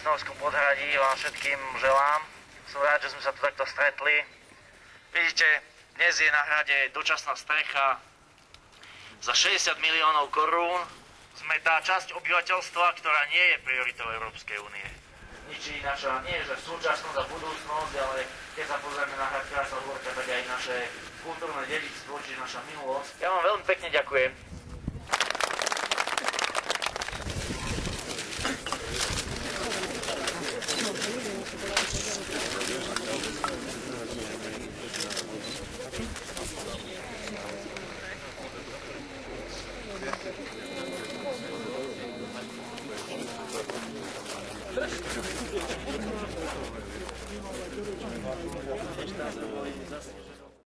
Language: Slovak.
Jasnohorskom podhradí vám všetkým želám. Som rád, že sme sa tu takto stretli. Vidíte, dnes je na hrade dočasná strecha za 60 miliónov korún. Sme tá časť obyvateľstva, ktorá nie je prioritou Európskej únie. Ničí naša, nie že súčasnosť a budúcnosť, ale keď sa pozrieme na hrad Krása Hôrka, tak aj naše kultúrne dedičstvo, čiže naša minulosť. Ja vám veľmi pekne ďakujem. Zase